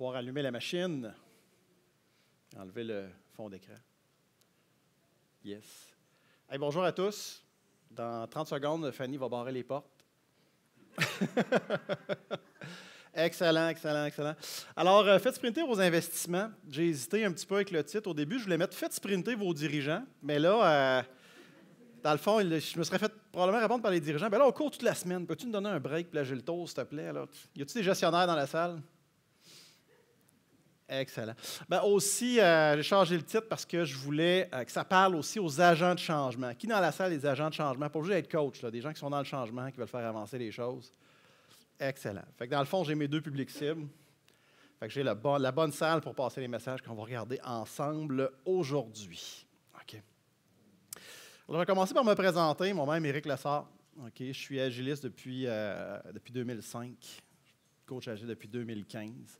pouvoir allumer la machine. Enlever le fond d'écran. Yes. Hey, bonjour à tous. Dans 30 secondes, Fanny va barrer les portes. Excellent, excellent, excellent. Alors, faites sprinter vos investissements. J'ai hésité un petit peu avec le titre. Au début, je voulais mettre « Faites sprinter vos dirigeants ». Mais là, dans le fond, je me serais fait probablement répondre par les dirigeants. Bien là, on court toute la semaine. Peux-tu me donner un break? Puis là, j'ai le tour, s'il te plaît. Alors, y a-t-il des gestionnaires dans la salle? Excellent. Bien, aussi, j'ai changé le titre parce que je voulais que ça parle aussi aux agents de changement. Qui dans la salle, les agents de changement? Pas obligé d'être coach, là, des gens qui sont dans le changement, qui veulent faire avancer les choses. Excellent. Fait que dans le fond, j'ai mes deux publics cibles. Fait que j'ai la bonne salle pour passer les messages qu'on va regarder ensemble aujourd'hui. OK. Alors, je vais commencer par me présenter. Mon nom est Éric Lessard. OK. Je suis agiliste depuis 2005. Coach agile depuis 2015.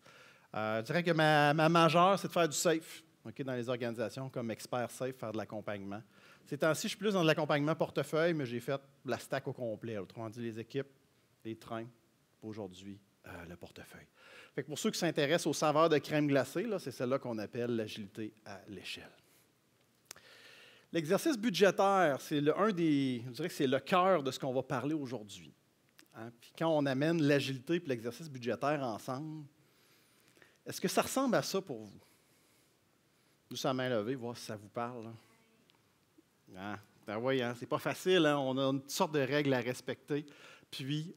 Je dirais que ma majeure, c'est de faire du safe, okay, dans les organisations, comme expert safe, faire de l'accompagnement. Ces temps-ci, je suis plus dans de l'accompagnement portefeuille, mais j'ai fait la stack au complet. Autrement dit, les équipes, les trains, aujourd'hui, le portefeuille. Fait que pour ceux qui s'intéressent aux saveurs de crème glacée, là, c'est celle-là qu'on appelle l'agilité à l'échelle. L'exercice budgétaire, c'est je dirais que c'est le cœur de ce qu'on va parler aujourd'hui. Hein? Puis quand on amène l'agilité et l'exercice budgétaire ensemble, est-ce que ça ressemble à ça pour vous? Juste à main levée, voir si ça vous parle. Ah, ben oui, hein, c'est pas facile. Hein? On a une sorte de règles à respecter. Puis,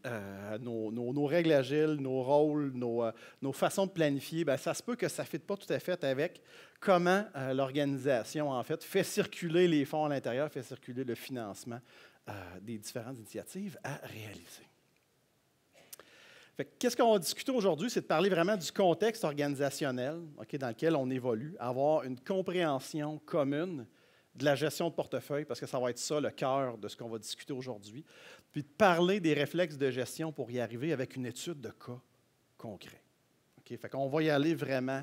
nos règles agiles, nos rôles, nos façons de planifier, bien, ça se peut que ça ne fitte pas tout à fait avec comment l'organisation, en fait, fait circuler les fonds à l'intérieur, fait circuler le financement des différentes initiatives à réaliser. Qu'est-ce qu'on va discuter aujourd'hui? C'est de parler vraiment du contexte organisationnel, okay, dans lequel on évolue, avoir une compréhension commune de la gestion de portefeuille, parce que ça va être ça le cœur de ce qu'on va discuter aujourd'hui, puis de parler des réflexes de gestion pour y arriver avec une étude de cas concret. Okay? Fait qu'on va y aller vraiment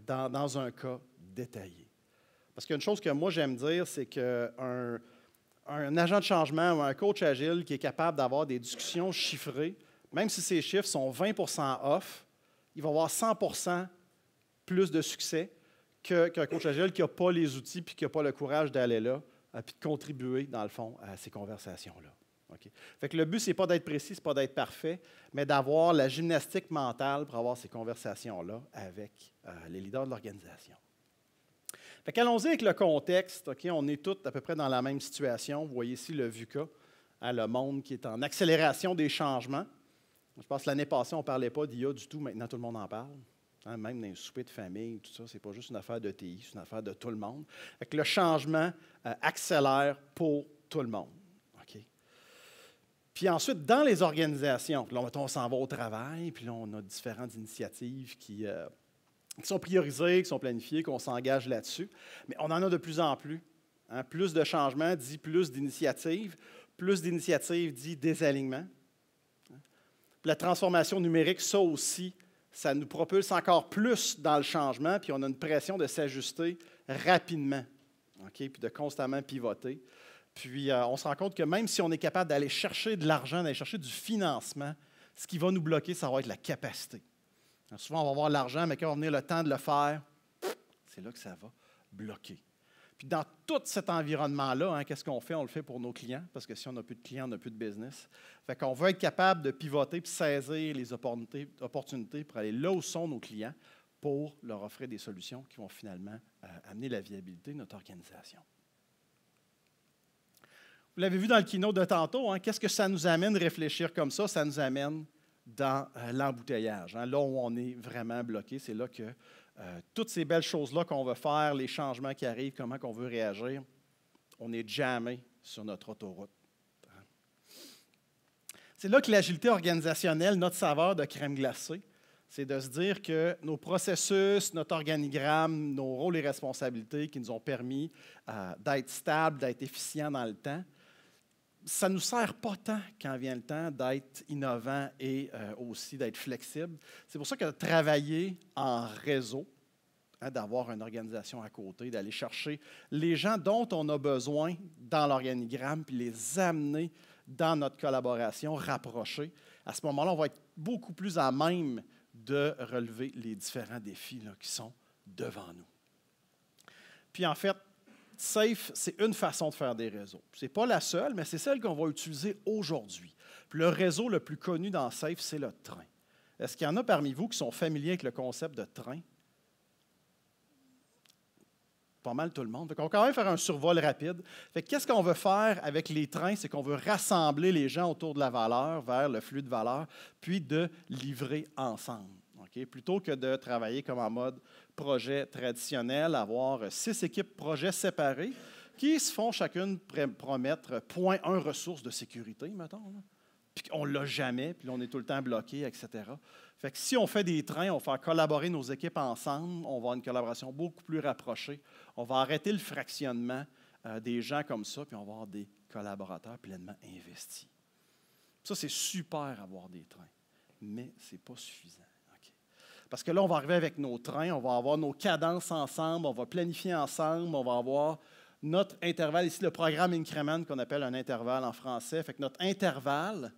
dans un cas détaillé. Parce qu'une chose que moi j'aime dire, c'est qu'un agent de changement ou un coach agile qui est capable d'avoir des discussions chiffrées, même si ces chiffres sont 20 % off, il va avoir 100 % plus de succès qu'un coach agile qui n'a pas les outils et qui n'a pas le courage d'aller là et de contribuer, dans le fond, à ces conversations-là. Okay? Fait que le but, ce n'est pas d'être précis, ce n'est pas d'être parfait, mais d'avoir la gymnastique mentale pour avoir ces conversations-là avec les leaders de l'organisation. Allons-y avec le contexte. Okay? On est tous à peu près dans la même situation. Vous voyez ici le VUCA, hein, le monde qui est en accélération des changements. Je pense que l'année passée, on ne parlait pas d'IA du tout. Maintenant, tout le monde en parle. Hein, même dans les soupers de famille, tout ça, ce n'est pas juste une affaire de TI, c'est une affaire de tout le monde. Fait que le changement accélère pour tout le monde. Okay? Puis ensuite, dans les organisations, là, on s'en va au travail, puis là, on a différentes initiatives qui sont priorisées, qui sont planifiées, qu'on s'engage là-dessus. Mais on en a de plus en plus. Hein, plus de changements dit plus d'initiatives. Plus d'initiatives dit désalignement. La transformation numérique, ça aussi, ça nous propulse encore plus dans le changement, puis on a une pression de s'ajuster rapidement, okay, puis de constamment pivoter. Puis on se rend compte que même si on est capable d'aller chercher de l'argent, d'aller chercher du financement, ce qui va nous bloquer, ça va être la capacité. Alors, souvent, on va avoir l'argent, mais quand va venir le temps de le faire, c'est là que ça va bloquer. Puis dans tout cet environnement-là, hein, qu'est-ce qu'on fait? On le fait pour nos clients, parce que si on n'a plus de clients, on n'a plus de business. Fait qu'on veut être capable de pivoter puis saisir les opportunités pour aller là où sont nos clients pour leur offrir des solutions qui vont finalement amener la viabilité de notre organisation. Vous l'avez vu dans le keynote de tantôt, hein, qu'est-ce que ça nous amène de réfléchir comme ça? Ça nous amène dans l'embouteillage. Hein, là où on est vraiment bloqué, c'est là que toutes ces belles choses-là qu'on veut faire, les changements qui arrivent, comment on veut réagir, on est jammé sur notre autoroute. C'est là que l'agilité organisationnelle, notre saveur de crème glacée, c'est de se dire que nos processus, notre organigramme, nos rôles et responsabilités qui nous ont permis d'être stables, d'être efficients dans le temps, ça ne nous sert pas tant quand vient le temps d'être innovant et aussi d'être flexible. C'est pour ça que de travailler en réseau, hein, d'avoir une organisation à côté, d'aller chercher les gens dont on a besoin dans l'organigramme, puis les amener dans notre collaboration rapprochée, à ce moment-là, on va être beaucoup plus à même de relever les différents défis là, qui sont devant nous. Puis en fait, SAFE, c'est une façon de faire des réseaux. Ce n'est pas la seule, mais c'est celle qu'on va utiliser aujourd'hui. Puis le réseau le plus connu dans SAFE, c'est le train. Est-ce qu'il y en a parmi vous qui sont familiers avec le concept de train? Pas mal tout le monde. On va quand même faire un survol rapide. Qu'est-ce qu'on veut faire avec les trains? C'est qu'on veut rassembler les gens autour de la valeur vers le flux de valeur, puis de livrer ensemble. Okay? Plutôt que de travailler comme en mode projet traditionnel, avoir 6 équipes projets séparées qui se font chacune promettre 0,1 ressources de sécurité, mettons. Là. Puis on ne l'a jamais, puis là, on est tout le temps bloqué, etc. Fait que si on fait des trains, on va faire collaborer nos équipes ensemble, on va avoir une collaboration beaucoup plus rapprochée. On va arrêter le fractionnement des gens comme ça, puis on va avoir des collaborateurs pleinement investis. Ça, c'est super avoir des trains, mais ce n'est pas suffisant. Okay. Parce que là, on va arriver avec nos trains, on va avoir nos cadences ensemble, on va planifier ensemble, on va avoir notre intervalle, ici le programme increment qu'on appelle un intervalle en français. Fait que notre intervalle,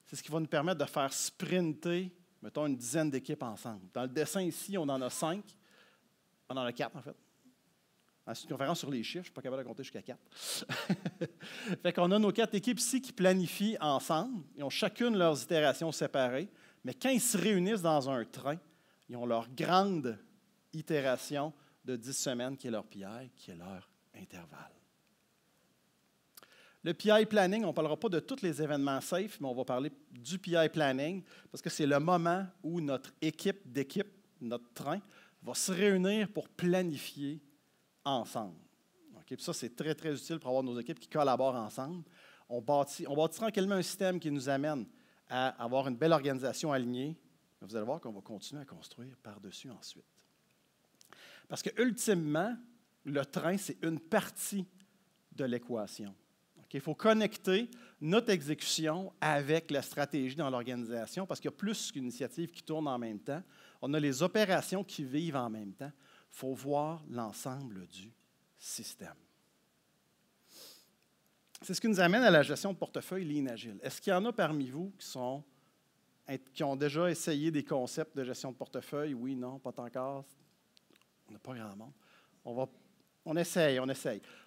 c'est ce qui va nous permettre de faire sprinter, mettons, une dizaine d'équipes ensemble. Dans le dessin ici, on en a 5. On en a 4, en fait. C'est une conférence sur les chiffres, je ne suis pas capable de compter jusqu'à 4. Fait qu'on a nos 4 équipes ici qui planifient ensemble. Ils ont chacune leurs itérations séparées. Mais quand ils se réunissent dans un train, ils ont leur grande itération de 10 semaines qui est leur PI, qui est leur intervalle. Le PI planning, on ne parlera pas de tous les événements SAFE, mais on va parler du PI planning parce que c'est le moment où notre équipe d'équipe, notre train, va se réunir pour planifier ensemble. Okay? Puis ça, c'est très, très utile pour avoir nos équipes qui collaborent ensemble. On bâtit tranquillement un système qui nous amène à avoir une belle organisation alignée. Vous allez voir qu'on va continuer à construire par-dessus ensuite. Parce que, ultimement, le train, c'est une partie de l'équation. Okay? Il faut connecter notre exécution avec la stratégie dans l'organisation parce qu'il y a plus qu'une initiative qui tourne en même temps. On a les opérations qui vivent en même temps. Il faut voir l'ensemble du système. C'est ce qui nous amène à la gestion de portefeuille Lean Agile. Est-ce qu'il y en a parmi vous qui ont déjà essayé des concepts de gestion de portefeuille? Oui, non, pas encore. On n'a pas grand monde. On essaye.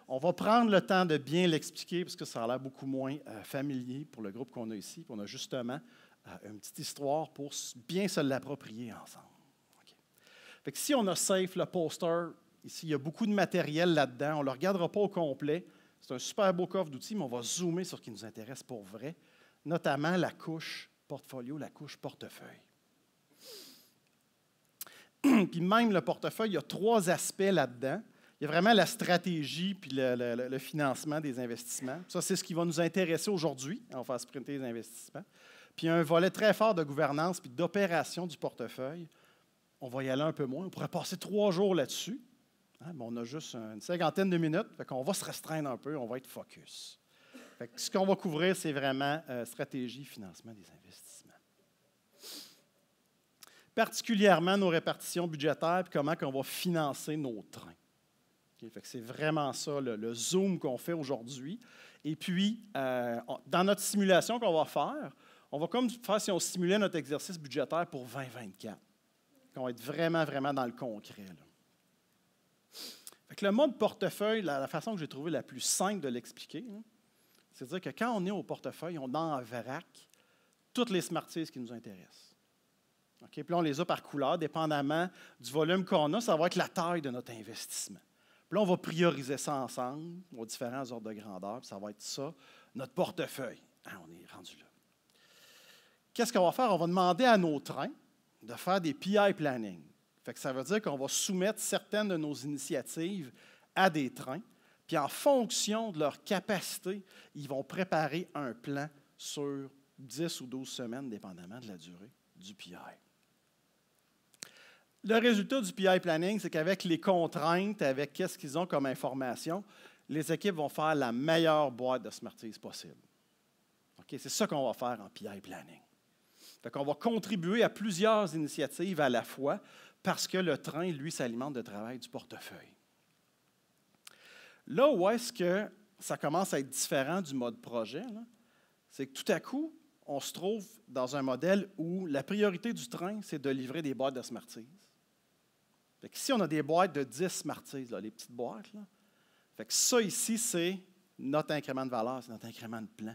On va prendre le temps de bien l'expliquer parce que ça a l'air beaucoup moins familier pour le groupe qu'on a ici. Puis on a justement une petite histoire pour bien se l'approprier ensemble. Okay. Fait que si on a SAFE, le poster, ici, il y a beaucoup de matériel là-dedans. On ne le regardera pas au complet. C'est un super beau coffre d'outils, mais on va zoomer sur ce qui nous intéresse pour vrai, notamment la couche portfolio, la couche portefeuille. Puis même le portefeuille, il y a 3 aspects là-dedans. Il y a vraiment la stratégie puis le financement des investissements. Ça, c'est ce qui va nous intéresser aujourd'hui. On va faire sprinter les investissements. Puis il y a un volet très fort de gouvernance puis d'opération du portefeuille. On va y aller un peu moins. On pourrait passer 3 jours là-dessus. Hein, mais on a juste une 50aine de minutes. Fait qu'on va se restreindre un peu. On va être focus. Fait que ce qu'on va couvrir, c'est vraiment stratégie, financement des investissements. Particulièrement nos répartitions budgétaires et comment on va financer nos trains. Okay? Fait que c'est vraiment ça, le zoom qu'on fait aujourd'hui. Et puis, dans notre simulation qu'on va faire, on va comme faire si on simulait notre exercice budgétaire pour 2024. On va être vraiment, vraiment dans le concret. Là. Fait que le mode portefeuille, la façon que j'ai trouvé la plus simple de l'expliquer, c'est-à-dire que quand on est au portefeuille, on a en vrac toutes les smarties qui nous intéressent. Okay? Puis là, on les a par couleur, dépendamment du volume qu'on a, ça va être la taille de notre investissement. Puis là, on va prioriser ça ensemble, aux différents ordres de grandeur, puis ça va être ça, notre portefeuille. Ah, on est rendu là. Qu'est-ce qu'on va faire? On va demander à nos trains de faire des PI planning. Fait que ça veut dire qu'on va soumettre certaines de nos initiatives à des trains, puis en fonction de leur capacité, ils vont préparer un plan sur 10 ou 12 semaines, dépendamment de la durée du PI. Le résultat du PI planning, c'est qu'avec les contraintes, avec qu'est-ce qu'ils ont comme information, les équipes vont faire la meilleure boîte de Smarties possible. Okay? C'est ça qu'on va faire en PI planning. Fait qu'on va contribuer à plusieurs initiatives à la fois parce que le train, lui, s'alimente de travail du portefeuille. Là où est-ce que ça commence à être différent du mode projet, c'est que tout à coup, on se trouve dans un modèle où la priorité du train, c'est de livrer des boîtes de Smarties. Fait qu'ici, on a des boîtes de 10 Smarties, là, les petites boîtes. Là. Fait que ça ici, c'est notre incrément de valeur, c'est notre incrément de plan.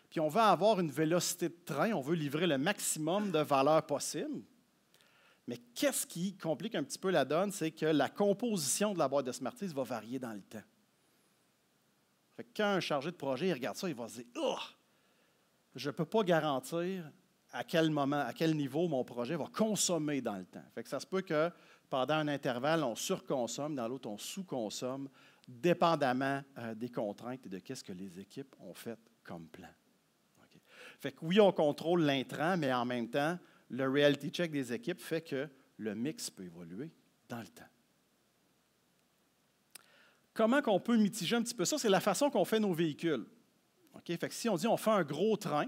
Puis on veut avoir une vélocité de train, on veut livrer le maximum de valeur possible. Mais qu'est-ce qui complique un petit peu la donne, c'est que la composition de la boîte de Smarties va varier dans le temps. Fait que quand un chargé de projet il regarde ça, il va se dire « Oh! Je ne peux pas garantir à quel moment, à quel niveau mon projet va consommer dans le temps. » Fait que ça se peut que pendant un intervalle, on surconsomme, dans l'autre, on sous-consomme, dépendamment des contraintes et de ce que les équipes ont fait comme plan. Okay. Fait que oui, on contrôle l'intrant, mais en même temps, le reality check des équipes fait que le mix peut évoluer dans le temps. Comment on peut mitiger un petit peu ça? C'est la façon qu'on fait nos véhicules. Okay? Fait que si on dit on fait un gros train,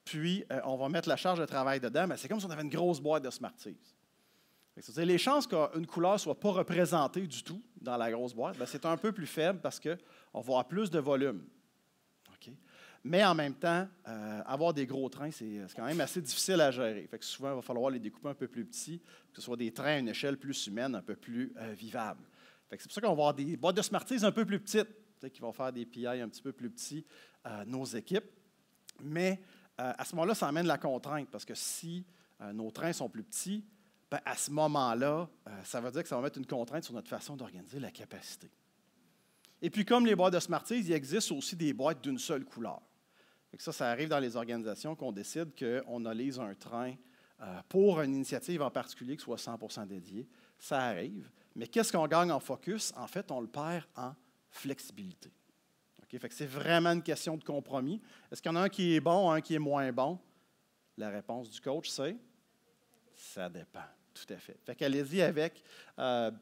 puis on va mettre la charge de travail dedans, c'est comme si on avait une grosse boîte de Smarties. C'est-à-dire, les chances qu'une couleur ne soit pas représentée du tout dans la grosse boîte, c'est un peu plus faible parce qu'on va avoir plus de volume. Okay? Mais en même temps, avoir des gros trains, c'est quand même assez difficile à gérer. Fait que souvent, il va falloir les découper un peu plus petits, que ce soit des trains à une échelle plus humaine, un peu plus vivable. Fait que c'est pour ça qu'on va avoir des boîtes de Smarties un peu plus petites, qui vont faire des PI un petit peu plus petits, nos équipes. Mais à ce moment-là, ça amène la contrainte, parce que si nos trains sont plus petits, à ce moment-là, ça veut dire que ça va mettre une contrainte sur notre façon d'organiser la capacité. Et puis, comme les boîtes de Smarties, il existe aussi des boîtes d'une seule couleur. Ça arrive dans les organisations qu'on décide qu'on analyse un train pour une initiative en particulier qui soit 100% dédiée. Ça arrive. Mais qu'est-ce qu'on gagne en focus? En fait, on le perd en flexibilité. Okay? Fait que c'est vraiment une question de compromis. Est-ce qu'il y en a un qui est bon, un qui est moins bon? La réponse du coach, c'est ça dépend. Tout à fait. Fait qu'allez-y avec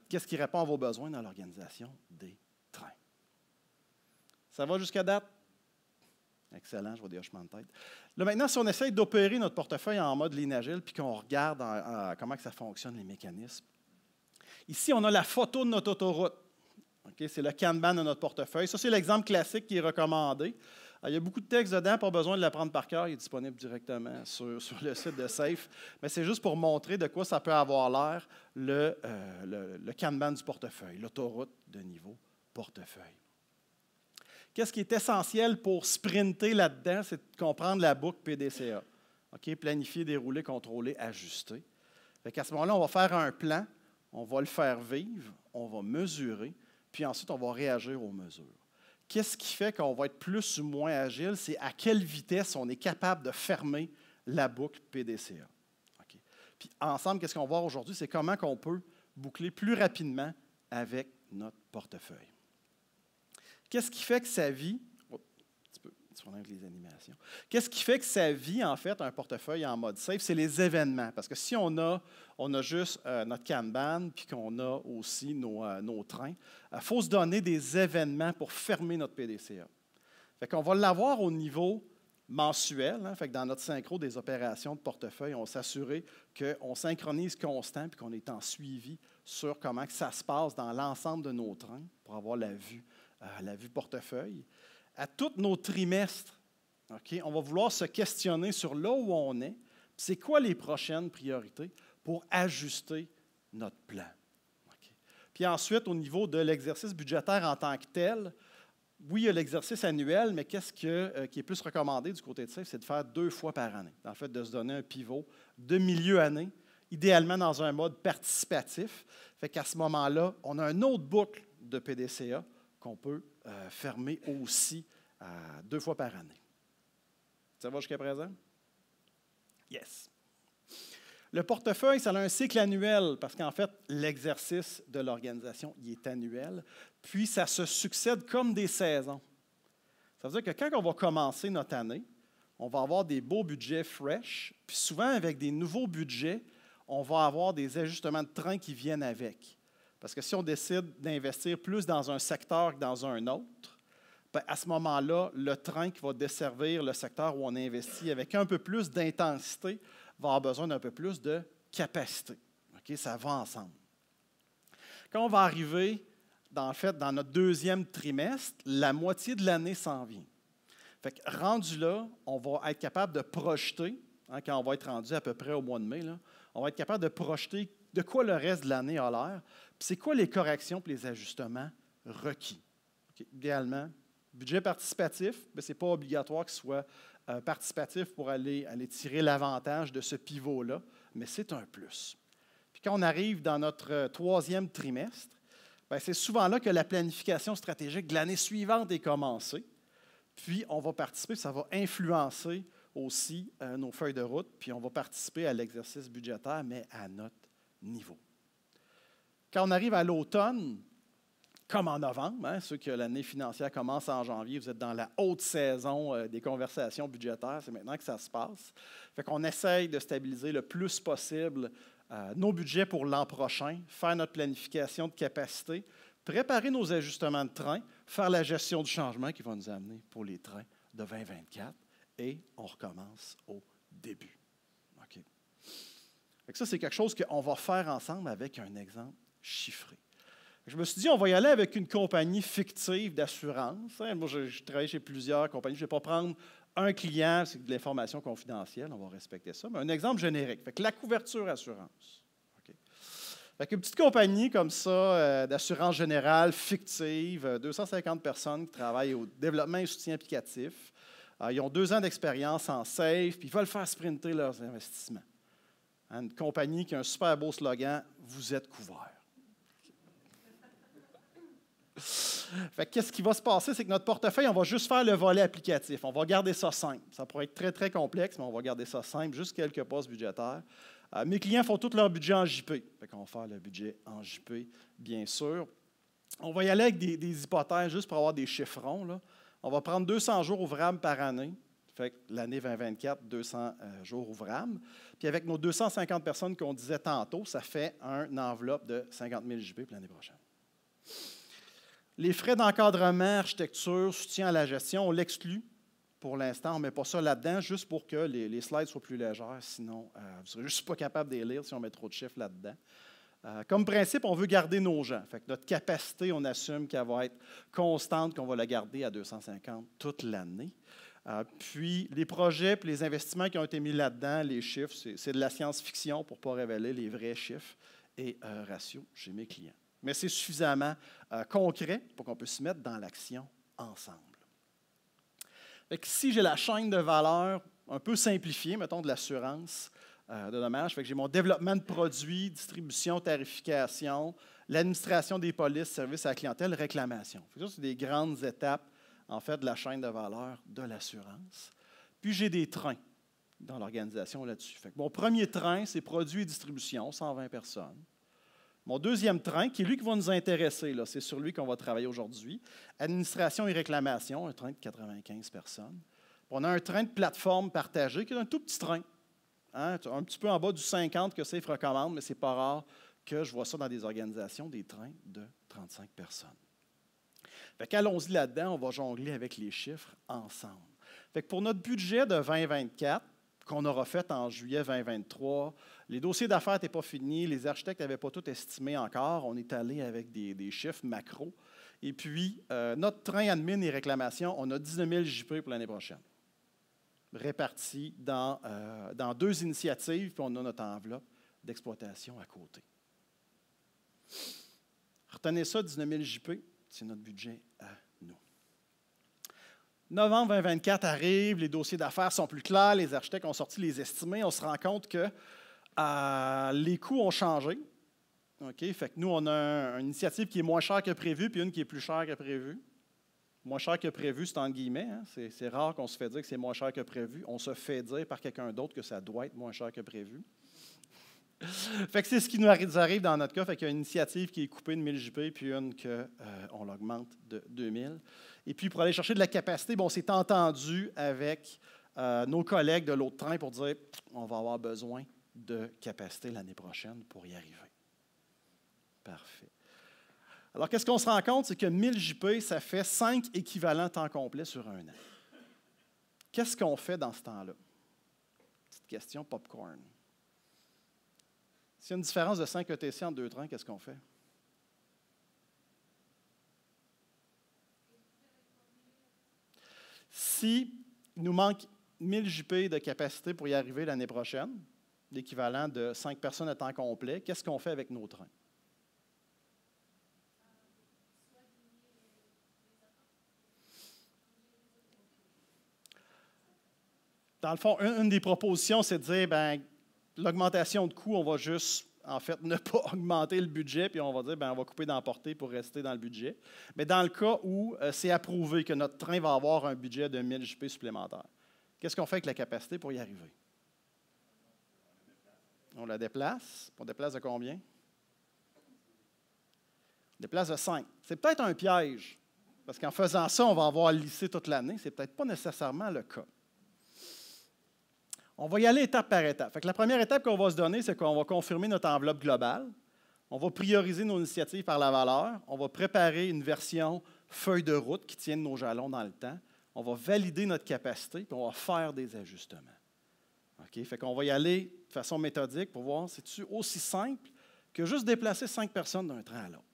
qu'est-ce qui répond à vos besoins dans l'organisation des trains. Ça va jusqu'à date? Excellent, je vois des hochements de tête. Là, maintenant, si on essaye d'opérer notre portefeuille en mode Lean Agile, puis qu'on regarde comment que ça fonctionne, les mécanismes. Ici, on a la photo de notre autoroute. Okay? C'est le Kanban de notre portefeuille. Ça, c'est l'exemple classique qui est recommandé. Il y a beaucoup de texte dedans, pas besoin de l'apprendre par cœur. Il est disponible directement sur le site de SAFE. Mais c'est juste pour montrer de quoi ça peut avoir l'air le Kanban du portefeuille, l'autoroute de niveau portefeuille. Qu'est-ce qui est essentiel pour sprinter là-dedans? C'est de comprendre la boucle PDCA. Okay? Planifier, dérouler, contrôler, ajuster. À ce moment-là, on va faire un plan, on va le faire vivre, on va mesurer, puis ensuite, on va réagir aux mesures. Qu'est-ce qui fait qu'on va être plus ou moins agile? C'est à quelle vitesse on est capable de fermer la boucle PDCA. Okay. Puis ensemble, qu'est-ce qu'on va voir aujourd'hui? C'est comment on peut boucler plus rapidement avec notre portefeuille. Qu'est-ce qui fait que ça vit? Les animations. Qu'est-ce qui fait que ça vit, en fait, un portefeuille en mode safe? C'est les événements. Parce que si on a juste notre Kanban, puis qu'on a aussi nos trains, il faut se donner des événements pour fermer notre PDCA. Fait qu'on va l'avoir au niveau mensuel. Hein, fait que dans notre synchro des opérations de portefeuille, on va s'assurer qu'on synchronise constant, puis qu'on est en suivi sur comment que ça se passe dans l'ensemble de nos trains pour avoir la vue portefeuille. À tous nos trimestres, okay, on va vouloir se questionner sur là où on est, c'est quoi les prochaines priorités pour ajuster notre plan. Okay. Puis ensuite, au niveau de l'exercice budgétaire en tant que tel, oui, il y a l'exercice annuel, mais qu'est-ce qui est plus recommandé du côté de SAFE, c'est de faire 2 fois par année. En fait, de se donner un pivot de milieu-année, idéalement dans un mode participatif. Fait qu'à ce moment-là, on a une autre boucle de PDCA qu'on peut fermer aussi 2 fois par année. Ça va jusqu'à présent? Yes. Le portefeuille, ça a un cycle annuel parce qu'en fait, l'exercice de l'organisation, il est annuel, puis ça se succède comme des saisons. Ça veut dire que quand on va commencer notre année, on va avoir des beaux budgets fresh, puis souvent avec des nouveaux budgets, on va avoir des ajustements de train qui viennent avec. Parce que si on décide d'investir plus dans un secteur que dans un autre, à ce moment-là, le train qui va desservir le secteur où on investit avec un peu plus d'intensité va avoir besoin d'un peu plus de capacité. Okay? Ça va ensemble. Quand on va arriver, dans notre 2e trimestre, la moitié de l'année s'en vient. Fait que rendu là, on va être capable de projeter, hein, quand on va être rendu à peu près au mois de mai, là, on va être capable de projeter de quoi le reste de l'année a l'air, puis c'est quoi les corrections et les ajustements requis. Okay. Idéalement, budget participatif, ce n'est pas obligatoire qu'il soit participatif pour aller tirer l'avantage de ce pivot-là, mais c'est un plus. Puis quand on arrive dans notre troisième trimestre, c'est souvent là que la planification stratégique de l'année suivante est commencée. Puis on va participer, ça va influencer aussi nos feuilles de route, puis on va participer à l'exercice budgétaire, mais à notre niveau. Quand on arrive à l'automne, comme en novembre, hein, ceux que l'année financière commence en janvier, vous êtes dans la haute saison des conversations budgétaires, c'est maintenant que ça se passe. Fait qu'on essaye de stabiliser le plus possible nos budgets pour l'an prochain, faire notre planification de capacité, préparer nos ajustements de train, faire la gestion du changement qui va nous amener pour les trains de 2024 et on recommence au début. OK. Fait que ça, c'est quelque chose qu'on va faire ensemble avec un exemple chiffré. Je me suis dit, on va y aller avec une compagnie fictive d'assurance. Moi, je travaille chez plusieurs compagnies. Je ne vais pas prendre un client, c'est de l'information confidentielle, on va respecter ça. Mais un exemple générique. Fait que la couverture assurance. Okay. Fait qu'une petite compagnie comme ça, d'assurance générale, fictive, 250 personnes qui travaillent au développement et soutien applicatif. Ils ont 2 ans d'expérience en safe, puis ils veulent faire sprinter leurs investissements. Une compagnie qui a un super beau slogan, « Vous êtes couverts ». Fait que qu'est-ce qui va se passer? C'est que notre portefeuille, on va juste faire le volet applicatif. On va garder ça simple. Ça pourrait être très, très complexe, mais on va garder ça simple, juste quelques postes budgétaires. Mes clients font tout leur budget en JP. Fait qu'on va faire le budget en JP, bien sûr. On va y aller avec des hypothèses, juste pour avoir des chiffrons, là. On va prendre 200 jours ouvrables par année. Fait que l'année 2024, 200 jours ouvrables. Puis avec nos 250 personnes qu'on disait tantôt, ça fait une enveloppe de 50 000 JP pour l'année prochaine. Les frais d'encadrement, architecture, soutien à la gestion, on l'exclut pour l'instant. On ne met pas ça là-dedans, juste pour que les slides soient plus légères. Sinon, vous ne serez juste pas capable de les lire si on met trop de chiffres là-dedans. Comme principe, on veut garder nos gens. Fait que notre capacité, on assume qu'elle va être constante, qu'on va la garder à 250 toute l'année. Puis, les projets et les investissements qui ont été mis là-dedans, les chiffres, c'est de la science-fiction pour ne pas révéler les vrais chiffres et ratios chez mes clients. Mais c'est suffisamment concret pour qu'on puisse se mettre dans l'action ensemble. Fait que si j'ai la chaîne de valeur un peu simplifiée, mettons de l'assurance de dommages, fait que j'ai mon développement de produits, distribution, tarification, l'administration des polices, services à la clientèle, réclamation. Fait que ça, c'est des grandes étapes, en fait, de la chaîne de valeur de l'assurance. Puis j'ai des trains dans l'organisation là-dessus. Fait que mon premier train, c'est produits et distribution, 120 personnes. Mon deuxième train, qui est lui qui va nous intéresser, c'est sur lui qu'on va travailler aujourd'hui, administration et réclamation, un train de 95 personnes. Puis on a un train de plateforme partagée, qui est un tout petit train, hein, un petit peu en bas du 50 que SAFE recommande, mais ce n'est pas rare que je vois ça dans des organisations, des trains de 35 personnes. Fait qu'allons-y là-dedans, on va jongler avec les chiffres ensemble. Fait que pour notre budget de 2024, qu'on aura fait en juillet 2023. Les dossiers d'affaires n'étaient pas finis, les architectes n'avaient pas tout estimé encore. On est allé avec des chiffres macro. Et puis, notre train admin et réclamation, on a 19 000 JP pour l'année prochaine, répartis dans 2 initiatives, puis on a notre enveloppe d'exploitation à côté. Retenez ça, 19 000 JP, c'est notre budget à nous. Novembre 2024 arrive, les dossiers d'affaires sont plus clairs, les architectes ont sorti les estimés, on se rend compte que les coûts ont changé. Okay? Fait que nous, on a une initiative qui est moins chère que prévu, puis une qui est plus chère que prévu. Moins cher que prévu, c'est entre guillemets. Hein? C'est rare qu'on se fait dire que c'est moins cher que prévu. On se fait dire par quelqu'un d'autre que ça doit être moins cher que prévu. Fait que c'est ce qui nous arrive dans notre cas. Fait qu'il y a une initiative qui est coupée de 1000 JP, puis une qu'on l'augmente de 2000. Et puis, pour aller chercher de la capacité, on s'est entendu avec nos collègues de l'autre train pour dire on va avoir besoin de capacité l'année prochaine pour y arriver. Parfait. Alors, qu'est-ce qu'on se rend compte? C'est que 1000 JP, ça fait 5 équivalents temps complet sur un an. Qu'est-ce qu'on fait dans ce temps-là? Petite question popcorn. S'il y a une différence de 5 ETC entre 2 trains, qu'est-ce qu'on fait? si il nous manque 1000 JP de capacité pour y arriver l'année prochaine, l'équivalent de 5 personnes à temps complet, qu'est-ce qu'on fait avec nos trains? Dans le fond, une des propositions, c'est de dire, bien, l'augmentation de coûts, on va juste, en fait, ne pas augmenter le budget, puis on va dire, bien, on va couper dans la portée pour rester dans le budget. Mais dans le cas où c'est approuvé que notre train va avoir un budget de 1000 JP supplémentaires, qu'est-ce qu'on fait avec la capacité pour y arriver? On la déplace. On déplace de combien? On déplace de 5. C'est peut-être un piège, parce qu'en faisant ça, on va avoir lissé toute l'année. Ce n'est peut-être pas nécessairement le cas. On va y aller étape par étape. Fait que la première étape qu'on va se donner, c'est qu'on va confirmer notre enveloppe globale. On va prioriser nos initiatives par la valeur. On va préparer une version feuille de route qui tienne nos jalons dans le temps. On va valider notre capacité, puis on va faire des ajustements. OK? Fait qu'on va y aller de façon méthodique pour voir si c'est aussi simple que juste déplacer 5 personnes d'un train à l'autre.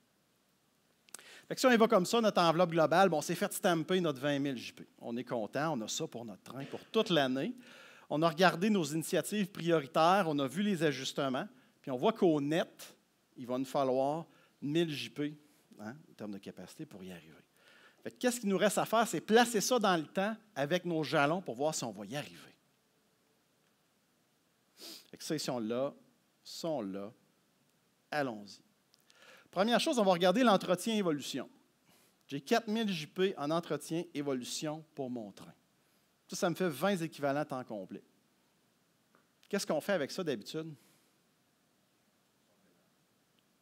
Fait que si on y va comme ça, notre enveloppe globale, on s'est fait stamper notre 20 000 JP. On est content, on a ça pour notre train pour toute l'année. On a regardé nos initiatives prioritaires, on a vu les ajustements, puis on voit qu'au net, il va nous falloir 1000 JP en termes de capacité pour y arriver. Qu'est-ce qu'il nous reste à faire? C'est placer ça dans le temps avec nos jalons pour voir si on va y arriver. Ça, ici, on l'a, allons-y. Première chose, on va regarder l'entretien-évolution. J'ai 4000 JP en entretien-évolution pour mon train. Ça me fait 20 équivalents temps complet. Qu'est-ce qu'on fait avec ça d'habitude?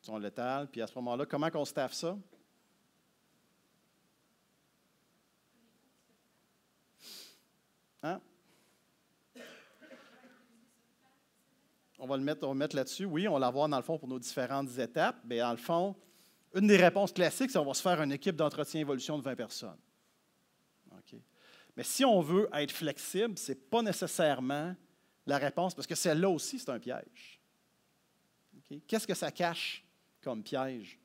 On l'étale, puis à ce moment-là, comment on staffe ça? Hein? On va le mettre là-dessus. Oui, on va l'avoir dans le fond pour nos différentes étapes. Mais dans le fond, une des réponses classiques, c'est qu'on va se faire une équipe d'entretien-évolution de 20 personnes. OK. Mais si on veut être flexible, ce n'est pas nécessairement la réponse, parce que celle-là aussi, c'est un piège. Okay? Qu'est-ce que ça cache comme piège?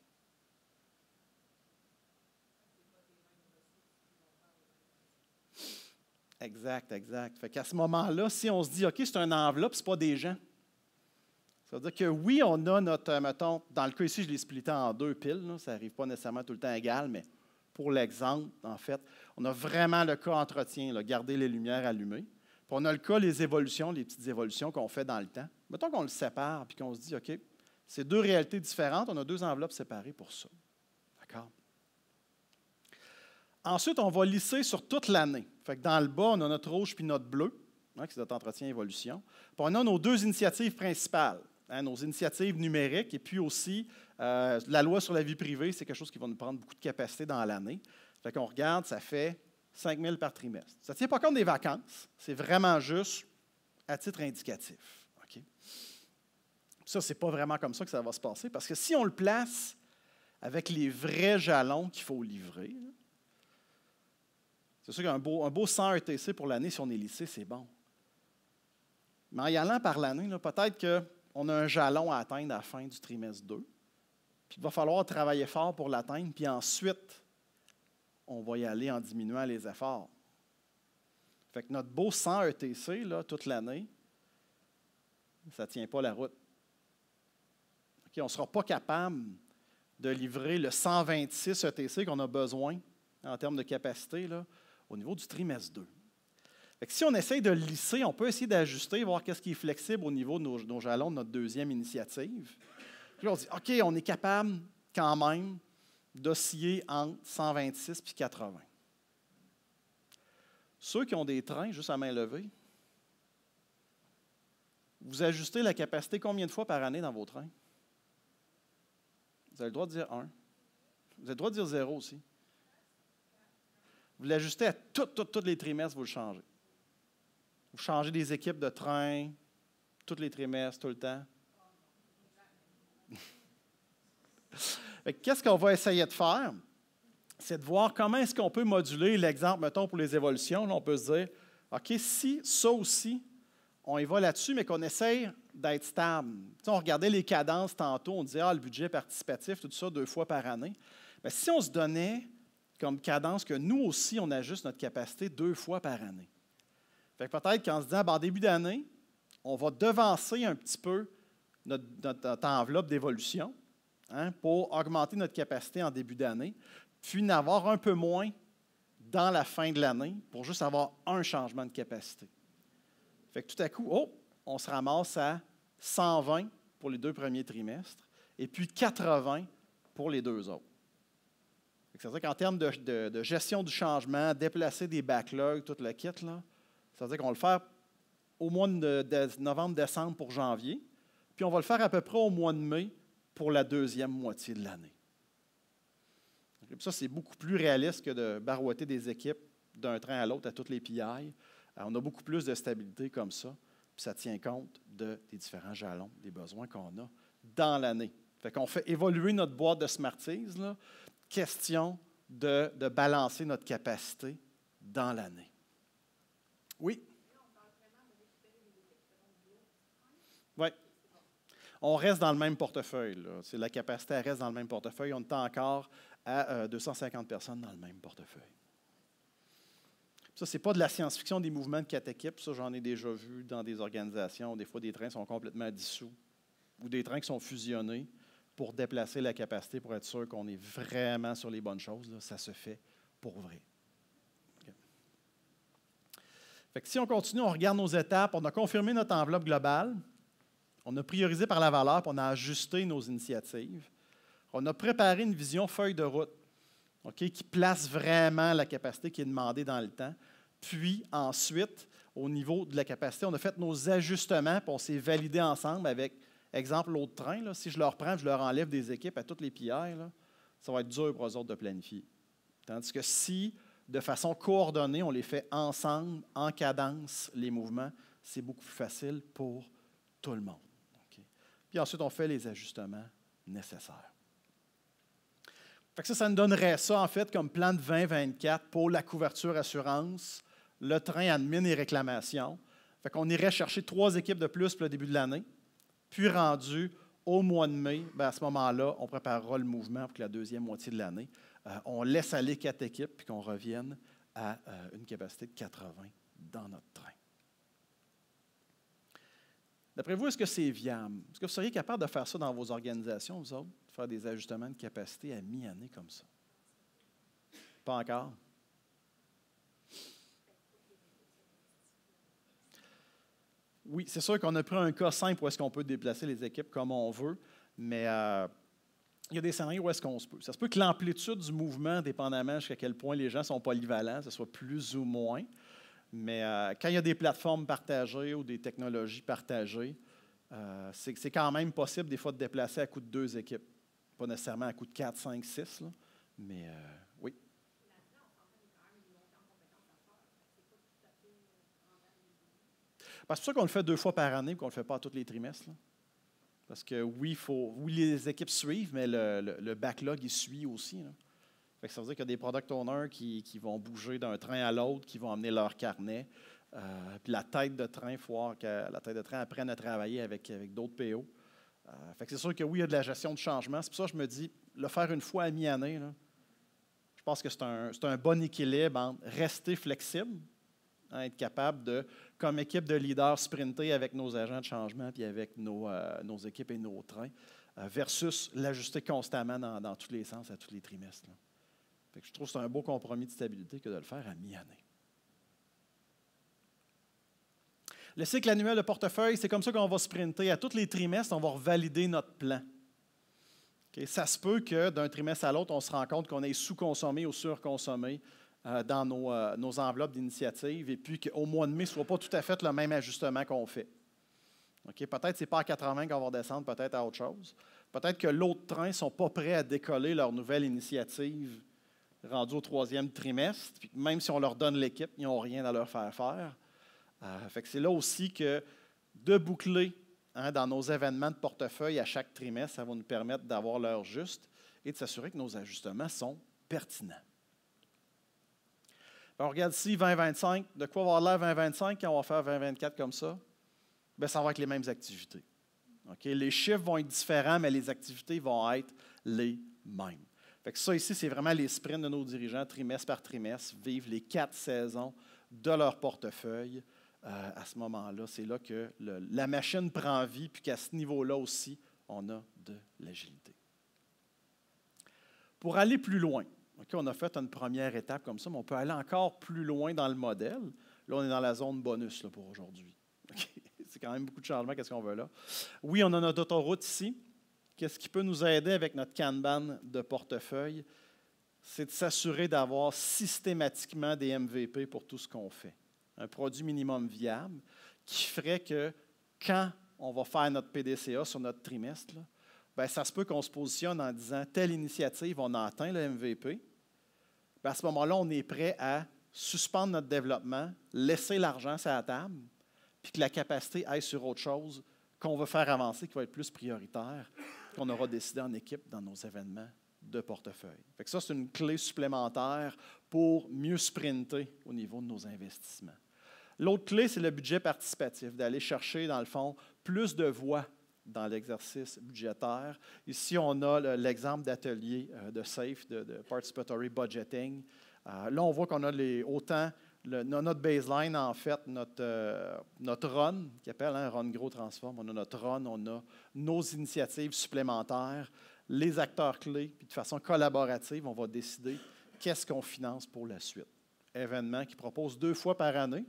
Exact. Fait qu'à ce moment-là, si on se dit, OK, c'est une enveloppe, ce n'est pas des gens. Ça veut dire que oui, on a notre, mettons, dans le cas ici, je l'ai splitté en 2 piles, là, ça n'arrive pas nécessairement tout le temps égal, mais pour l'exemple, en fait, on a vraiment le cas entretien, là, garder les lumières allumées. Puis on a le cas, les évolutions, les petites évolutions qu'on fait dans le temps. Mettons qu'on le sépare puis qu'on se dit, OK, c'est 2 réalités différentes, on a 2 enveloppes séparées pour ça. D'accord? Ensuite, on va lisser sur toute l'année. Fait que dans le bas, on a notre rouge puis notre bleu, hein, c'est notre entretien-évolution. Puis on a nos 2 initiatives principales, hein, nos initiatives numériques et puis aussi la loi sur la vie privée, c'est quelque chose qui va nous prendre beaucoup de capacité dans l'année. Fait qu'on regarde, ça fait 5 000 par trimestre. Ça ne tient pas compte des vacances, c'est vraiment juste à titre indicatif. Okay? Ça, ce n'est pas vraiment comme ça que ça va se passer, parce que si on le place avec les vrais jalons qu'il faut livrer, là, c'est sûr qu'un beau 100 ETC pour l'année, si on est lissé, c'est bon. Mais en y allant par l'année, peut-être qu'on a un jalon à atteindre à la fin du trimestre 2, puis il va falloir travailler fort pour l'atteindre, puis ensuite, on va y aller en diminuant les efforts. Fait que notre beau 100 ETC, là, toute l'année, ça ne tient pas la route. Okay, on ne sera pas capable de livrer le 126 ETC qu'on a besoin en termes de capacité là, au niveau du trimestre 2. Fait que si on essaye de lisser, on peut essayer d'ajuster, voir qu'est-ce qui est flexible au niveau de nos jalons de notre deuxième initiative. Puis là, on dit, OK, on est capable quand même d'osciller entre 126 et 80. Ceux qui ont des trains, juste à main levée, vous ajustez la capacité combien de fois par année dans vos trains? Vous avez le droit de dire 1. Vous avez le droit de dire 0 aussi. Vous l'ajustez à tous les trimestres, vous le changez. Vous changez des équipes de train, tous les trimestres, tout le temps. Qu'est-ce qu'on va essayer de faire? C'est de voir comment est-ce qu'on peut moduler l'exemple, mettons, pour les évolutions. Là, on peut se dire, OK, si ça aussi, on y va là-dessus, mais qu'on essaye d'être stable. Tu sais, on regardait les cadences tantôt, on disait, le budget participatif, tout ça, 2 fois par année. Mais si on se donnait comme cadence que nous aussi, on ajuste notre capacité 2 fois par année. Fait que peut-être qu'en se disant, en début d'année, on va devancer un petit peu notre enveloppe d'évolution, hein, pour augmenter notre capacité en début d'année, puis n'avoir un peu moins dans la fin de l'année pour juste avoir un changement de capacité. Fait que tout à coup, on se ramasse à 120 pour les 2 premiers trimestres et puis 80 pour les 2 autres. C'est-à-dire qu'en termes de gestion du changement, déplacer des backlogs, tout le kit, là, c'est-à-dire qu'on va le faire au mois de novembre-décembre pour janvier, puis on va le faire à peu près au mois de mai pour la deuxième moitié de l'année. Ça, c'est beaucoup plus réaliste que de barouetter des équipes d'un train à l'autre à toutes les PI. On a beaucoup plus de stabilité comme ça, puis ça tient compte des différents jalons, des besoins qu'on a dans l'année. Fait qu'on fait évoluer notre boîte de Smarties, là, question de balancer notre capacité dans l'année. Oui? Oui. On reste dans le même portefeuille. Là. La capacité elle reste dans le même portefeuille. On est encore à 250 personnes dans le même portefeuille. Ça, ce n'est pas de la science-fiction des mouvements de 4 équipes. Ça, j'en ai déjà vu dans des organisations. Des fois, des trains sont complètement dissous ou des trains qui sont fusionnés pour déplacer la capacité, pour être sûr qu'on est vraiment sur les bonnes choses. Là, ça se fait pour vrai. Okay. Fait que si on continue, on regarde nos étapes. On a confirmé notre enveloppe globale. On a priorisé par la valeur, puis on a ajusté nos initiatives. On a préparé une vision feuille de route, okay, qui place vraiment la capacité qui est demandée dans le temps. Puis ensuite, au niveau de la capacité, on a fait nos ajustements, puis on s'est validé ensemble avec, exemple, l'autre train. Là, si je leur prends, je leur enlève des équipes à toutes les PI, là, ça va être dur pour eux autres de planifier. Tandis que si, de façon coordonnée, on les fait ensemble, en cadence, les mouvements, c'est beaucoup plus facile pour tout le monde. Okay. Puis ensuite, on fait les ajustements nécessaires. Fait que ça nous donnerait ça, en fait, comme plan de 2024 pour la couverture assurance, le train admin et réclamation. Fait qu'on irait chercher 3 équipes de plus pour le début de l'année. Puis rendu au mois de mai, à ce moment-là, on préparera le mouvement pour la deuxième moitié de l'année. On laisse aller 4 équipes puis qu'on revienne à une capacité de 80 dans notre train. D'après vous, est-ce que c'est viable? Est-ce que vous seriez capable de faire ça dans vos organisations, vous autres? De faire des ajustements de capacité à mi-année comme ça? Pas encore? Oui, c'est sûr qu'on a pris un cas simple où est-ce qu'on peut déplacer les équipes comme on veut, mais il y a des scénarios où est-ce qu'on se peut. Ça se peut que l'amplitude du mouvement, dépendamment jusqu'à quel point les gens sont polyvalents, ce soit plus ou moins. Mais quand il y a des plateformes partagées ou des technologies partagées, c'est quand même possible des fois de déplacer à coup de 2 équipes. Pas nécessairement à coup de 4, 5, 6, là, mais oui. C'est pour ça qu'on le fait 2 fois par année et qu'on ne le fait pas à tous les trimestres. Là. Parce que oui, les équipes suivent, mais le backlog, il suit aussi. Là. Fait que ça veut dire qu'il y a des product owners qui vont bouger d'un train à l'autre, qui vont amener leur carnet. Puis la tête de train, il faut voir que la tête de train apprenne à travailler avec d'autres PO. Fait que c'est sûr que oui, il y a de la gestion de changement. C'est pour ça que je me dis, le faire une fois à mi-année, là, je pense que c'est un bon équilibre entre rester flexible, hein, être capable de, comme équipe de leaders, sprinter avec nos agents de changement puis avec nos équipes et nos trains, versus l'ajuster constamment dans tous les sens à tous les trimestres. Là. Fait que je trouve que c'est un beau compromis de stabilité que de le faire à mi-année. Le cycle annuel de portefeuille, c'est comme ça qu'on va sprinter. À tous les trimestres, on va revalider notre plan. Okay? Ça se peut que d'un trimestre à l'autre, on se rend compte qu'on ait sous-consommé ou surconsommé dans nos enveloppes d'initiative et puis qu'au mois de mai, ce ne soit pas tout à fait le même ajustement qu'on fait. Okay? Peut-être que ce n'est pas à 80 qu'on va descendre, peut-être à autre chose. Peut-être que l'autre train ne sont pas prêts à décoller leur nouvelle initiative rendue au 3e trimestre. Puis même si on leur donne l'équipe, ils n'ont rien à leur faire faire. Fait que c'est là aussi que de boucler dans nos événements de portefeuille à chaque trimestre, ça va nous permettre d'avoir l'heure juste et de s'assurer que nos ajustements sont pertinents. On regarde ici 2025. De quoi va avoir l'air 2025 quand on va faire 2024 comme ça? Bien, ça va être les mêmes activités. Okay? Les chiffres vont être différents, mais les activités vont être les mêmes. Fait que ça ici, c'est vraiment les sprints de nos dirigeants, trimestre par trimestre, vivent les 4 saisons de leur portefeuille. À ce moment-là, c'est là que la machine prend vie, puis qu'à ce niveau-là aussi, on a de l'agilité. Pour aller plus loin, on a fait une première étape comme ça, mais on peut aller encore plus loin dans le modèle. Là, on est dans la zone bonus là, pour aujourd'hui. C'est quand même beaucoup de changements, qu'est-ce qu'on veut là? Oui, on a notre autoroute ici. Qu'est-ce qui peut nous aider avec notre Kanban de portefeuille? C'est de s'assurer d'avoir systématiquement des MVP pour tout ce qu'on fait. Un produit minimum viable qui ferait que quand on va faire notre PDCA sur notre trimestre, là, bien, ça se peut qu'on se positionne en disant telle initiative, on a atteint le MVP. Bien, à ce moment-là, on est prêt à suspendre notre développement, laisser l'argent sur la table, puis que la capacité aille sur autre chose qu'on veut faire avancer, qui va être plus prioritaire, qu'on aura décidé en équipe dans nos événements de portefeuille. Fait que ça, c'est une clé supplémentaire pour mieux sprinter au niveau de nos investissements. L'autre clé, c'est le budget participatif, d'aller chercher, dans le fond, plus de voix dans l'exercice budgétaire. Ici, on a l'exemple d'atelier de SAFE, de Participatory Budgeting. Là, on voit qu'on a autant notre baseline, en fait, notre run, qui appelle run gros transform. On a notre run, on a nos initiatives supplémentaires, les acteurs clés, puis de façon collaborative, on va décider qu'est-ce qu'on finance pour la suite. Événement qui propose 2 fois par année,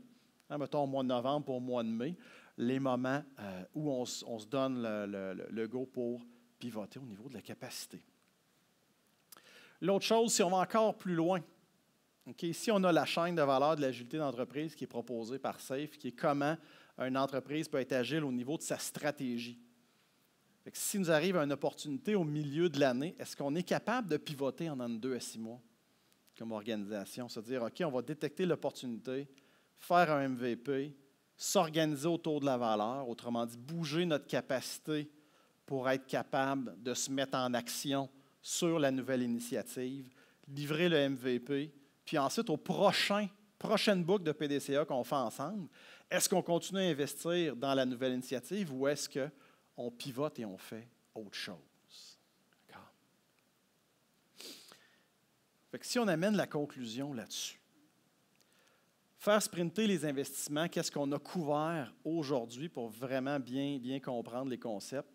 mettons au mois de novembre pour au mois de mai, les moments où on se donne le go pour pivoter au niveau de la capacité. L'autre chose, si on va encore plus loin, ici, on a la chaîne de valeur de l'agilité d'entreprise qui est proposée par SAFE, qui est comment une entreprise peut être agile au niveau de sa stratégie. Fait que si nous arrive une opportunité au milieu de l'année, est-ce qu'on est capable de pivoter en 2 à 6 mois comme organisation? Se dire, OK, on va détecter l'opportunité, faire un MVP, s'organiser autour de la valeur, autrement dit, bouger notre capacité pour être capable de se mettre en action sur la nouvelle initiative, livrer le MVP, puis ensuite, au prochaine boucle de PDCA qu'on fait ensemble, est-ce qu'on continue à investir dans la nouvelle initiative ou est-ce qu'on pivote et on fait autre chose? D'accord? Fait que si on amène la conclusion là-dessus, faire sprinter les investissements, qu'est-ce qu'on a couvert aujourd'hui pour vraiment bien comprendre les concepts?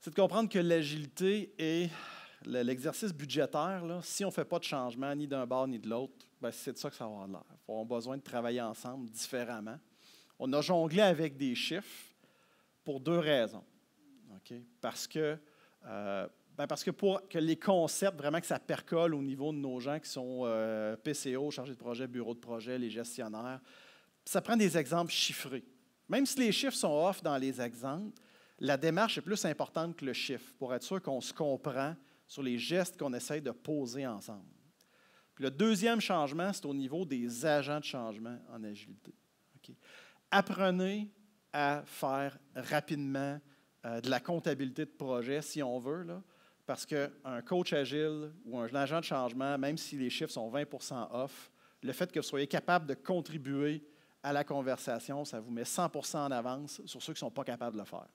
C'est de comprendre que l'agilité et l'exercice budgétaire, là, si on ne fait pas de changement ni d'un bord ni de l'autre, bien, c'est de ça que ça va avoir l'air. On a besoin de travailler ensemble différemment. On a jonglé avec des chiffres pour 2 raisons. Okay? Parce que pour que les concepts, vraiment que ça percole au niveau de nos gens qui sont PCO, chargés de projet, bureau de projet, les gestionnaires, ça prend des exemples chiffrés. Même si les chiffres sont off dans les exemples, la démarche est plus importante que le chiffre pour être sûr qu'on se comprend sur les gestes qu'on essaye de poser ensemble. Puis le deuxième changement, c'est au niveau des agents de changement en agilité. Okay? Apprenez à faire rapidement de la comptabilité de projet, si on veut, là, parce qu'un coach agile ou un agent de changement, même si les chiffres sont 20% off, le fait que vous soyez capable de contribuer à la conversation, ça vous met 100% en avance sur ceux qui ne sont pas capables de le faire.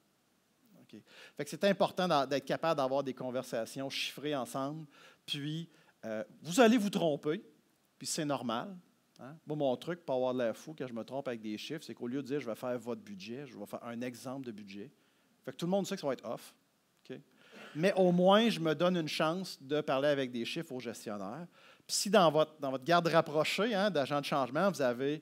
Okay. Fait que c'est important d'être capable d'avoir des conversations chiffrées ensemble. Puis, vous allez vous tromper, puis c'est normal. Hein? Moi, mon truc, pour avoir de l'air fou quand je me trompe avec des chiffres, c'est qu'au lieu de dire « je vais faire votre budget », je vais faire un exemple de budget. Fait que tout le monde sait que ça va être off. Okay? Mais au moins, je me donne une chance de parler avec des chiffres aux gestionnaires. Puis si dans votre garde rapprochée d'agents de changement, vous avez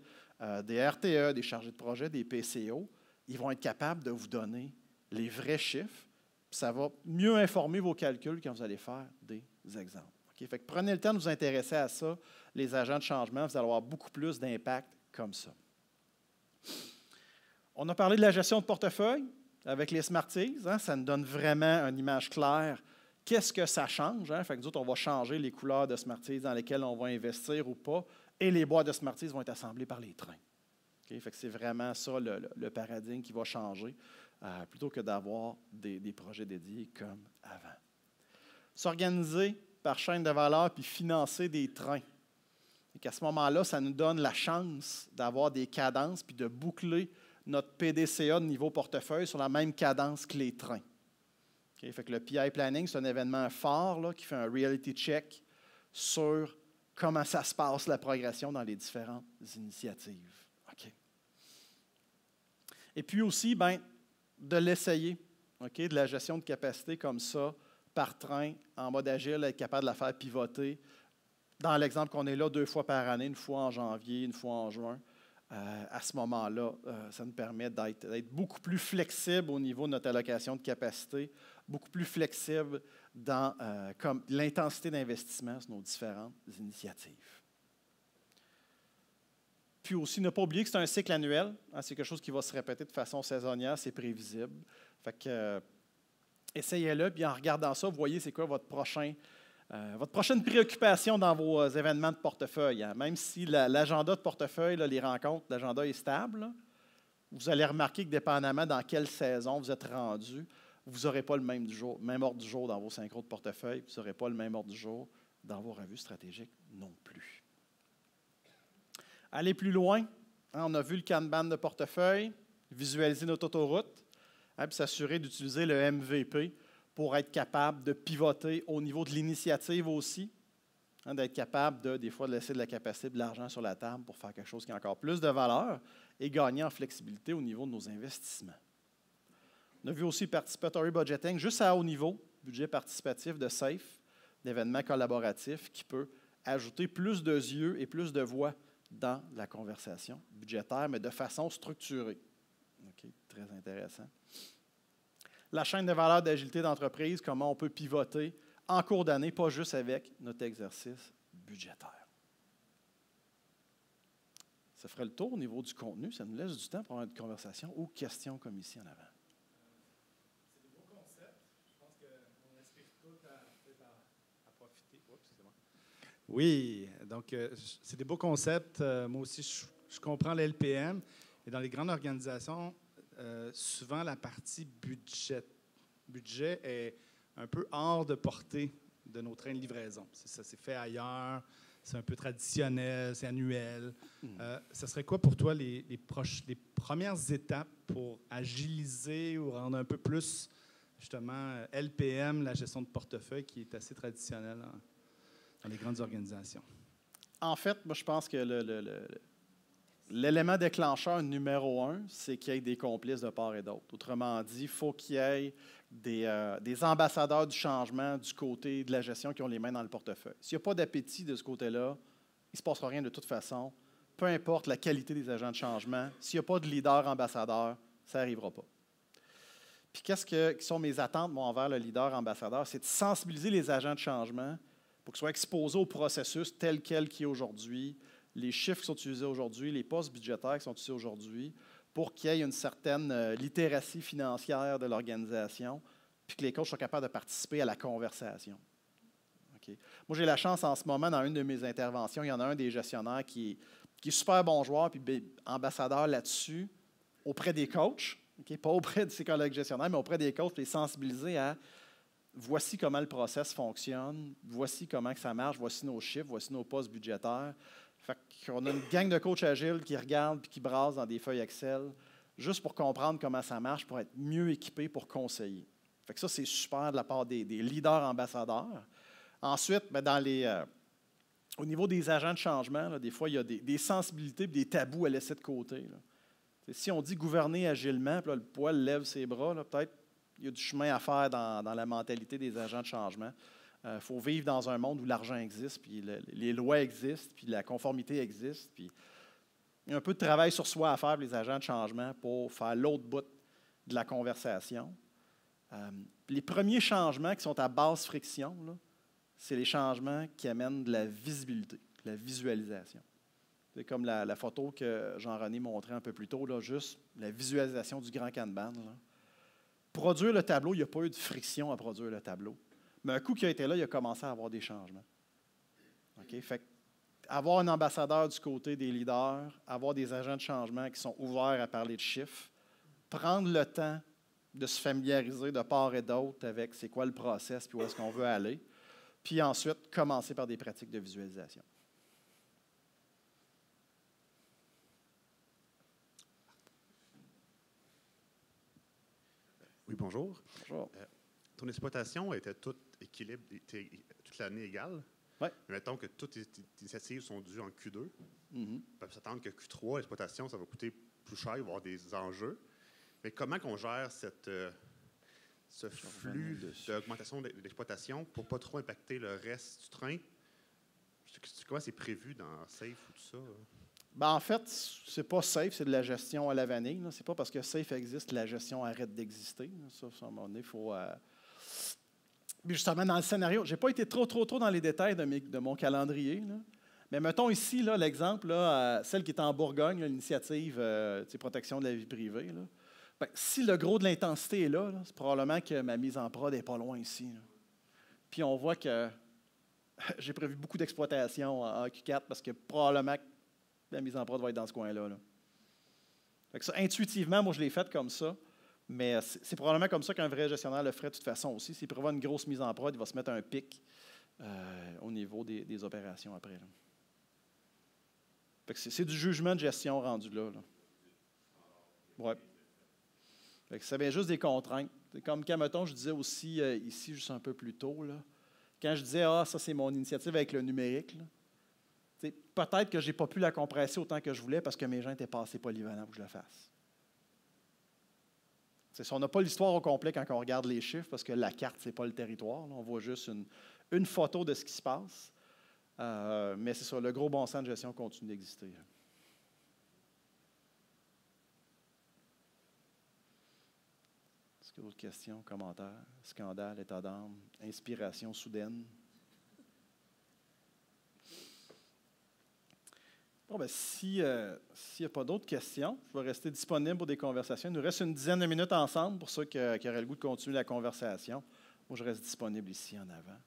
des RTE, des chargés de projet, des PCO, ils vont être capables de vous donner les vrais chiffres, puis ça va mieux informer vos calculs quand vous allez faire des exemples. Okay? Fait que prenez le temps de vous intéresser à ça. Les agents de changement, vous allez avoir beaucoup plus d'impact comme ça. On a parlé de la gestion de portefeuille avec les Smarties. Ça nous donne vraiment une image claire. Qu'est-ce que ça change? Fait que nous autres, on va changer les couleurs de Smarties dans lesquelles on va investir ou pas, et les boîtes de Smarties vont être assemblées par les trains. Okay? Fait que c'est vraiment ça le paradigme qui va changer. Plutôt que d'avoir des projets dédiés comme avant. S'organiser par chaîne de valeur puis financer des trains. Et à ce moment-là, ça nous donne la chance d'avoir des cadences puis de boucler notre PDCA de niveau portefeuille sur la même cadence que les trains. Okay? Fait que le PI Planning, c'est un événement fort là, qui fait un reality check sur comment ça se passe, la progression dans les différentes initiatives. Okay? Et puis aussi, ben, de l'essayer, okay? De la gestion de capacité comme ça, par train, en mode agile, être capable de la faire pivoter. Dans l'exemple qu'on est là 2 fois par année, une fois en janvier, une fois en juin, à ce moment-là, ça nous permet d'être beaucoup plus flexible au niveau de notre allocation de capacité, beaucoup plus flexible dans comme l'intensité d'investissement sur nos différentes initiatives. Puis aussi, ne pas oublier que c'est un cycle annuel. Hein, c'est quelque chose qui va se répéter de façon saisonnière, c'est prévisible. Fait que, essayez-le, puis en regardant ça, vous voyez c'est quoi votre prochaine préoccupation dans vos événements de portefeuille. Hein. Même si l'agenda de portefeuille, là, les rencontres, l'agenda est stable, là, vous allez remarquer que dépendamment dans quelle saison vous êtes rendu, vous n'aurez pas le même ordre du jour dans vos synchros de portefeuille, vous n'aurez pas le même ordre du jour dans vos revues stratégiques non plus. Aller plus loin, hein, on a vu le Kanban de portefeuille, visualiser notre autoroute, hein, puis s'assurer d'utiliser le MVP pour être capable de pivoter au niveau de l'initiative aussi, hein, d'être capable des fois de laisser de la capacité, de l'argent sur la table pour faire quelque chose qui a encore plus de valeur et gagner en flexibilité au niveau de nos investissements. On a vu aussi participatory budgeting, juste à haut niveau, budget participatif de SAFE, d'événements collaboratifs qui peut ajouter plus de yeux et plus de voix dans la conversation budgétaire, mais de façon structurée. Okay, très intéressant. La chaîne de valeur d'agilité d'entreprise, comment on peut pivoter en cours d'année, pas juste avec notre exercice budgétaire. Ça ferait le tour au niveau du contenu. Ça nous laisse du temps pour avoir une conversation ou questions comme ici en avant. C'est des beaux concepts. Je pense qu'on aspire tous à profiter. Oups, excusez-moi. Oui, donc c'est des beaux concepts. Moi aussi, je comprends l'LPM. Et dans les grandes organisations, souvent la partie budget est un peu hors de portée de nos trains de livraison. Ça s'est fait ailleurs, c'est un peu traditionnel, c'est annuel. Ça serait quoi pour toi les premières étapes pour agiliser ou rendre un peu plus, justement, LPM, la gestion de portefeuille, qui est assez traditionnelle dans les grandes organisations? En fait, moi, je pense que l'élément déclencheur numéro 1, c'est qu'il y ait des complices de part et d'autre. Autrement dit, il faut qu'il y ait des ambassadeurs du changement du côté de la gestion qui ont les mains dans le portefeuille. S'il n'y a pas d'appétit de ce côté-là, il ne se passera rien de toute façon. Peu importe la qualité des agents de changement, s'il n'y a pas de leader ambassadeur, ça n'arrivera pas. Puis qui sont mes attentes, moi, envers le leader ambassadeur? C'est de sensibiliser les agents de changement pour qu'ils soient exposés au processus tel quel qui est aujourd'hui, les chiffres qui sont utilisés aujourd'hui, les postes budgétaires qui sont utilisés aujourd'hui, pour qu'il y ait une certaine littératie financière de l'organisation, puis que les coachs soient capables de participer à la conversation. Okay. Moi, j'ai la chance en ce moment, dans une de mes interventions, il y en a un des gestionnaires qui est super bon joueur, puis ambassadeur là-dessus, auprès des coachs, okay, pas auprès de ses collègues gestionnaires, mais auprès des coachs, les sensibiliser à voici comment le process fonctionne, voici comment que ça marche, voici nos chiffres, voici nos postes budgétaires. Fait qu'on a une gang de coachs agiles qui regardent et qui brassent dans des feuilles Excel juste pour comprendre comment ça marche, pour être mieux équipés pour conseiller. Fait que ça, c'est super de la part des leaders ambassadeurs. Ensuite, bien, au niveau des agents de changement, là, des fois, il y a des sensibilités et des tabous à laisser de côté. Là. Si on dit gouverner agilement, puis là, le poil lève ses bras, peut-être il y a du chemin à faire dans la mentalité des agents de changement. Il faut vivre dans un monde où l'argent existe, puis les lois existent, puis la conformité existe. Puis il y a un peu de travail sur soi à faire pour les agents de changement pour faire l'autre bout de la conversation. Les premiers changements qui sont à basse friction, c'est les changements qui amènent de la visibilité, de la visualisation. C'est comme la photo que Jean-René montrait un peu plus tôt, là, juste la visualisation du grand Kanban. Là. Produire le tableau, il n'y a pas eu de friction à produire le tableau. Mais un coup qui a été là, il a commencé à avoir des changements. Okay? Fait avoir un ambassadeur du côté des leaders, avoir des agents de changement qui sont ouverts à parler de chiffres, prendre le temps de se familiariser de part et d'autre avec c'est quoi le process puis où est-ce qu'on veut aller, puis ensuite commencer par des pratiques de visualisation. Oui, bonjour. Bonjour. ton exploitation était toute équilibre, était toute l'année égale. Ouais. Mais mettons que toutes tes initiatives sont dues en Q2. Mhm. On peut s'attendre que Q3, l'exploitation, ça va coûter plus cher, il va y avoir des enjeux. Mais comment qu'on gère ce flux d'augmentation de l'exploitation pour ne pas trop impacter le reste du train? Comment c'est prévu dans SAFE ou tout ça? Ben, en fait, c'est pas SAFE, c'est de la gestion à la vanille. C'est pas parce que SAFE existe que la gestion arrête d'exister. Ça, à un moment donné, il faut... Puis justement, dans le scénario, je n'ai pas été trop dans les détails de mon calendrier. Là. Mais mettons ici là, l'exemple, là, celle qui est en Bourgogne, là, l'initiative protection de la vie privée. Là. Ben, si le gros de l'intensité est là, c'est probablement que ma mise en prod n'est pas loin ici. Là. Puis on voit que j'ai prévu beaucoup d'exploitation en Q4 parce que probablement que la mise en prod va être dans ce coin-là. Là. Fait que ça, intuitivement, moi, je l'ai faite comme ça. Mais c'est probablement comme ça qu'un vrai gestionnaire le ferait de toute façon aussi. S'il prévoit une grosse mise en prod, il va se mettre un pic au niveau des opérations après. Là. Fait que c'est du jugement de gestion rendu là. Ouais. Fait que ça vient juste des contraintes. C'est comme quand, mettons, je disais aussi ici, juste un peu plus tôt, là, quand je disais « Ah, ça, c'est mon initiative avec le numérique », peut-être que je n'ai pas pu la compresser autant que je voulais parce que mes gens n'étaient pas assez polyvalents pour que je le fasse. Si on n'a pas l'histoire au complet quand on regarde les chiffres, parce que la carte, ce n'est pas le territoire. Là, on voit juste une photo de ce qui se passe. Mais c'est ça, le gros bon sens de gestion continue d'exister. Est-ce qu'il y a d'autres questions, commentaires? Scandale, état d'âme, inspiration soudaine? Bon, ben, s'il n'y a pas d'autres questions, je vais rester disponible pour des conversations. Il nous reste une dizaine de minutes ensemble pour ceux qui auraient le goût de continuer la conversation. Moi, je reste disponible ici en avant.